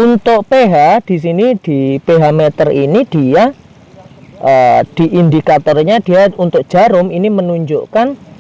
Untuk pH di sini di pH meter ini dia di indikatornya dia untuk jarum ini menunjukkan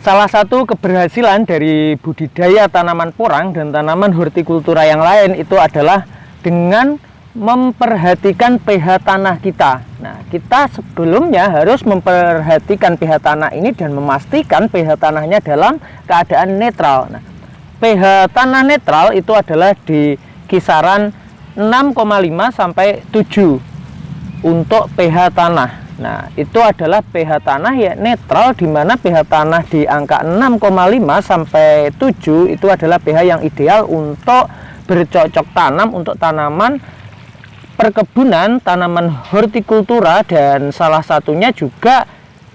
salah satu keberhasilan dari budidaya tanaman porang dan tanaman hortikultura yang lain itu adalah dengan memperhatikan pH tanah kita. Nah, kita sebelumnya harus memperhatikan pH tanah ini dan memastikan pH tanahnya dalam keadaan netral. Nah, pH tanah netral itu adalah di kisaran 6,5 sampai 7 untuk pH tanah. Nah, itu adalah pH tanah ya netral, di mana pH tanah di angka 6,5 sampai 7 itu adalah pH yang ideal untuk bercocok tanam untuk tanaman perkebunan, tanaman hortikultura, dan salah satunya juga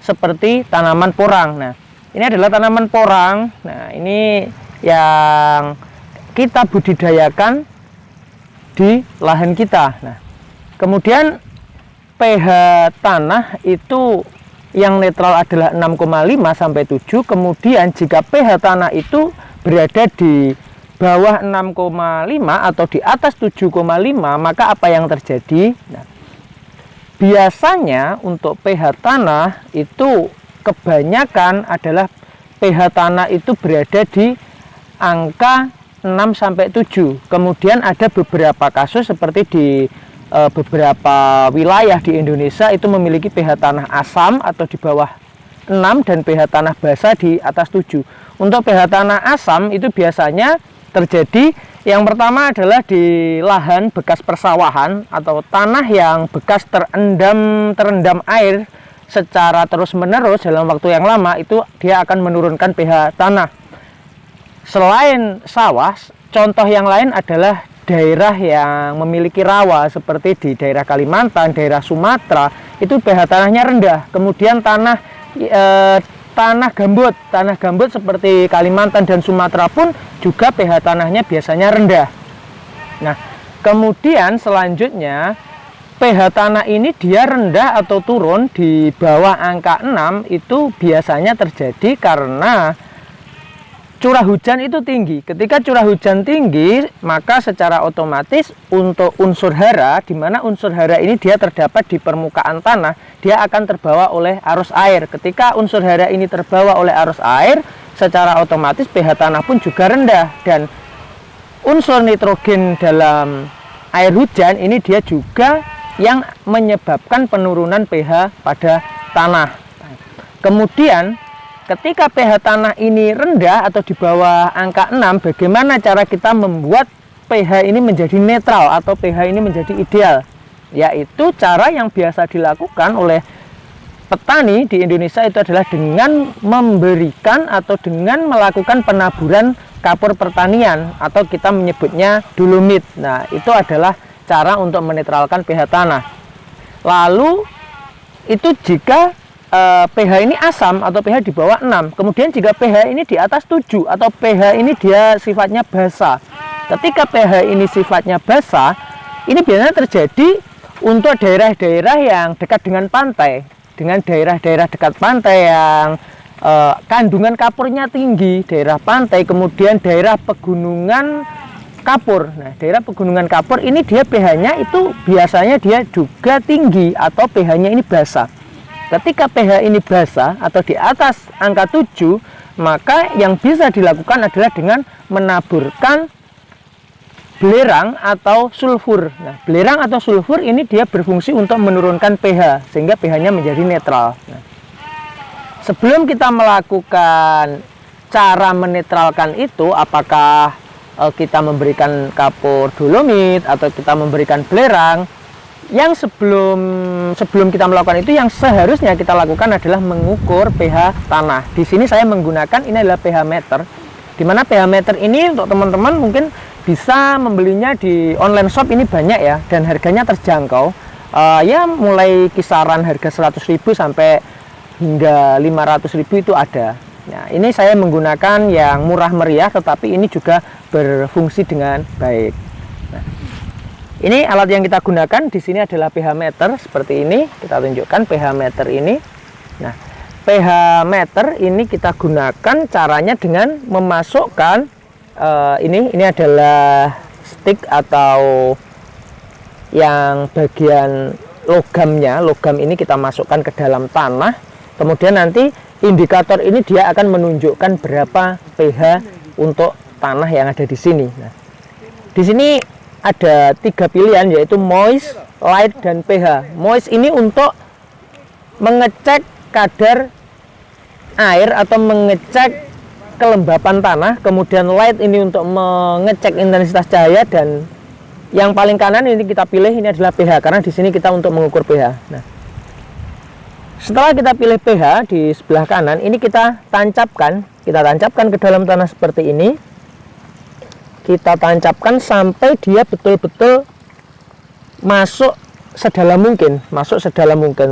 seperti tanaman porang. Nah, ini adalah tanaman porang. Nah, ini yang kita budidayakan di lahan kita. Nah, kemudian pH tanah itu yang netral adalah 6,5 sampai 7. Kemudian jika pH tanah itu berada di bawah 6,5 atau di atas 7,5, maka apa yang terjadi? Nah, biasanya untuk pH tanah itu kebanyakan adalah pH tanah itu berada di angka 6 sampai 7. Kemudian ada beberapa kasus seperti di beberapa wilayah di Indonesia itu memiliki pH tanah asam atau di bawah 6 dan pH tanah basa di atas 7. Untuk pH tanah asam itu biasanya terjadi yang pertama adalah di lahan bekas persawahan atau tanah yang bekas terendam air secara terus-menerus dalam waktu yang lama, itu dia akan menurunkan pH tanah. Selain sawah, contoh yang lain adalah daerah yang memiliki rawa seperti di daerah Kalimantan, daerah Sumatera, itu pH tanahnya rendah. Kemudian tanah gambut seperti Kalimantan dan Sumatera pun juga pH tanahnya biasanya rendah. Nah, kemudian selanjutnya pH tanah ini dia rendah atau turun di bawah angka 6 itu biasanya terjadi karena curah hujan itu tinggi. Ketika curah hujan tinggi, maka secara otomatis untuk unsur hara, di mana unsur hara ini dia terdapat di permukaan tanah, dia akan terbawa oleh arus air. Ketika unsur hara ini terbawa oleh arus air, secara otomatis pH tanah pun juga rendah, dan unsur nitrogen dalam air hujan ini dia juga yang menyebabkan penurunan pH pada tanah. Kemudian ketika pH tanah ini rendah atau di bawah angka 6, bagaimana cara kita membuat pH ini menjadi netral atau pH ini menjadi ideal? Yaitu cara yang biasa dilakukan oleh petani di Indonesia itu adalah dengan memberikan atau dengan melakukan penaburan kapur pertanian atau kita menyebutnya dolomit. Nah, itu adalah cara untuk menetralkan pH tanah. Lalu itu jika pH ini asam atau pH di bawah 6. Kemudian jika pH ini di atas 7 atau pH ini dia sifatnya basa. Ketika pH ini sifatnya basa, ini biasanya terjadi untuk daerah-daerah yang dekat dengan pantai. Dengan daerah-daerah dekat pantai yang kandungan kapurnya tinggi, daerah pantai, kemudian daerah pegunungan kapur. Nah, daerah pegunungan kapur ini dia pH-nya itu biasanya dia juga tinggi atau pH-nya ini basa. Ketika pH ini basa atau di atas angka 7, maka yang bisa dilakukan adalah dengan menaburkan belerang atau sulfur. Nah, belerang atau sulfur ini dia berfungsi untuk menurunkan pH sehingga pH-nya menjadi netral. Nah, sebelum kita melakukan cara menetralkan itu, apakah kita memberikan kapur dolomit atau kita memberikan belerang, yang sebelum kita melakukan itu, yang seharusnya kita lakukan adalah mengukur pH tanah. Di sini saya menggunakan ini adalah pH meter, di mana pH meter ini untuk teman-teman mungkin bisa membelinya di online shop ini banyak ya, dan harganya terjangkau. Ya mulai kisaran harga 100.000 sampai hingga 500.000 itu ada. Nah, ini saya menggunakan yang murah meriah, tetapi ini juga berfungsi dengan baik. Nah, ini alat yang kita gunakan di sini adalah pH meter seperti ini. Kita tunjukkan pH meter ini. Nah, pH meter ini kita gunakan caranya dengan memasukkan ini adalah stick atau yang bagian logamnya. Logam ini kita masukkan ke dalam tanah. Kemudian nanti indikator ini dia akan menunjukkan berapa pH untuk tanah yang ada di sini. Nah, di sini ada 3 pilihan, yaitu moist, light, dan pH. Moist ini untuk mengecek kadar air atau mengecek kelembapan tanah. Kemudian light ini untuk mengecek intensitas cahaya, dan yang paling kanan ini kita pilih ini adalah pH, karena di sini kita untuk mengukur pH. Nah, setelah kita pilih pH di sebelah kanan, ini kita tancapkan ke dalam tanah seperti ini. Kita tancapkan sampai dia betul-betul masuk sedalam mungkin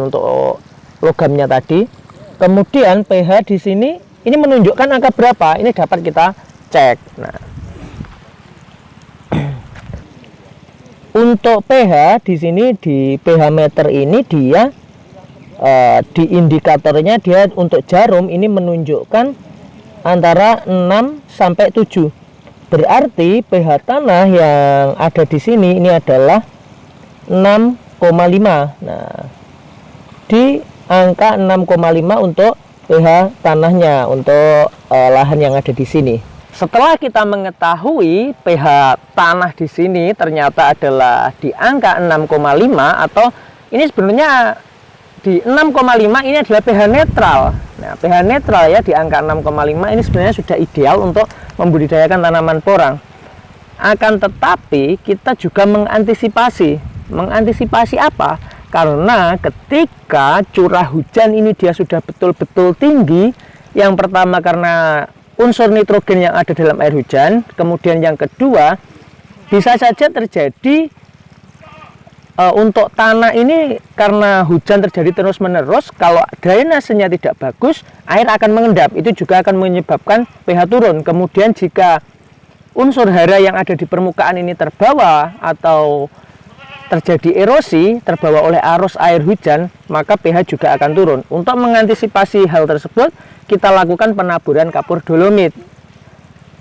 untuk logamnya tadi. Kemudian pH di sini ini menunjukkan angka berapa, ini dapat kita cek. Nah, untuk pH di sini di pH meter ini dia di indikatornya dia untuk jarum ini menunjukkan antara 6 sampai 7. Berarti pH tanah yang ada di sini ini adalah 6,5. Nah, di angka 6,5 untuk pH tanahnya, untuk lahan yang ada di sini. Setelah kita mengetahui pH tanah di sini ternyata adalah di angka 6,5, atau ini sebenarnya di 6,5 ini adalah pH netral. Nah, pH netral ya di angka 6,5 ini sebenarnya sudah ideal untuk membudidayakan tanaman porang. Akan tetapi kita juga mengantisipasi apa? Karena ketika curah hujan ini dia sudah betul-betul tinggi, yang pertama karena unsur nitrogen yang ada dalam air hujan, kemudian yang kedua bisa saja terjadi untuk tanah ini karena hujan terjadi terus-menerus, kalau drainasenya tidak bagus, air akan mengendap, itu juga akan menyebabkan pH turun. Kemudian jika unsur hara yang ada di permukaan ini terbawa atau terjadi erosi, terbawa oleh arus air hujan, maka pH juga akan turun. Untuk mengantisipasi hal tersebut, kita lakukan penaburan kapur dolomit.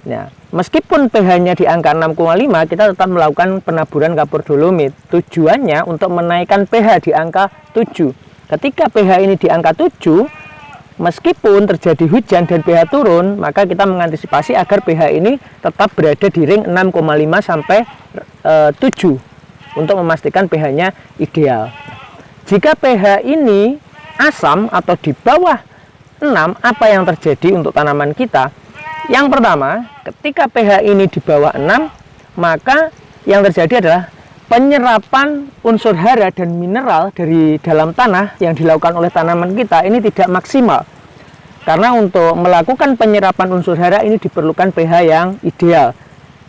Nah, meskipun pH-nya di angka 6,5, kita tetap melakukan penaburan kapur dolomit. Tujuannya untuk menaikkan pH di angka 7. Ketika pH ini di angka 7, meskipun terjadi hujan dan pH turun, maka kita mengantisipasi agar pH ini tetap berada di ring 6,5 sampai 7. Untuk memastikan pH-nya ideal. Jika pH ini asam atau di bawah 6, apa yang terjadi untuk tanaman kita? Yang pertama, ketika pH ini di bawah 6, maka yang terjadi adalah penyerapan unsur hara dan mineral dari dalam tanah yang dilakukan oleh tanaman kita ini tidak maksimal. Karena untuk melakukan penyerapan unsur hara ini diperlukan pH yang ideal.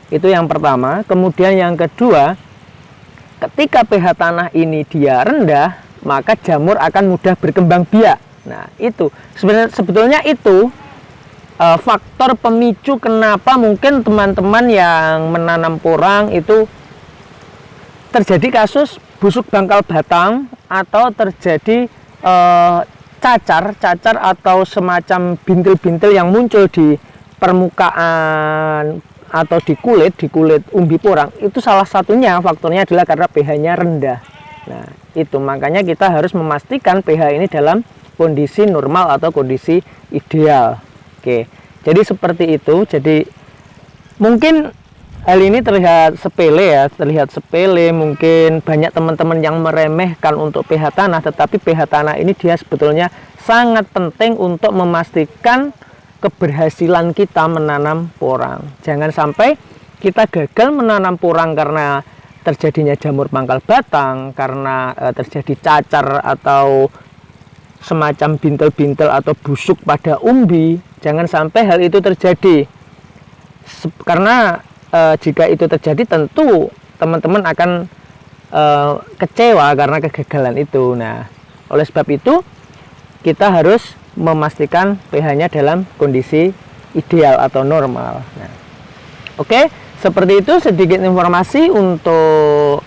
Itu yang pertama. Kemudian yang kedua, ketika pH tanah ini dia rendah, maka jamur akan mudah berkembang biak. Nah, itu sebetulnya itu faktor pemicu kenapa mungkin teman-teman yang menanam porang itu terjadi kasus busuk bangkal batang, atau terjadi cacar atau semacam bintil-bintil yang muncul di permukaan atau di kulit umbi porang. Itu salah satunya faktornya adalah karena pH-nya rendah. Nah, itu makanya kita harus memastikan pH ini dalam kondisi normal atau kondisi ideal. Oke, jadi seperti itu. Jadi mungkin hal ini terlihat sepele, mungkin banyak teman-teman yang meremehkan untuk pH tanah, tetapi pH tanah ini dia sebetulnya sangat penting untuk memastikan keberhasilan kita menanam porang. Jangan sampai kita gagal menanam porang karena terjadinya jamur pangkal batang, karena terjadi cacar atau semacam bintil-bintil atau busuk pada umbi. Jangan sampai hal itu terjadi, karena jika itu terjadi tentu teman-teman akan kecewa karena kegagalan itu. Nah, oleh sebab itu kita harus memastikan pH-nya dalam kondisi ideal atau normal. Nah, oke, seperti itu sedikit informasi untuk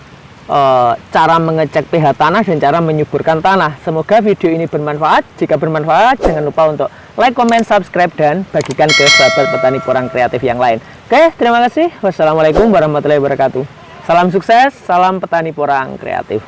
cara mengecek pH tanah dan cara menyuburkan tanah. Semoga video ini bermanfaat. Jika bermanfaat, jangan lupa untuk like, comment, subscribe, dan bagikan ke sahabat petani porang kreatif yang lain. Oke, terima kasih. Wassalamualaikum warahmatullahi wabarakatuh. Salam sukses, salam petani porang kreatif.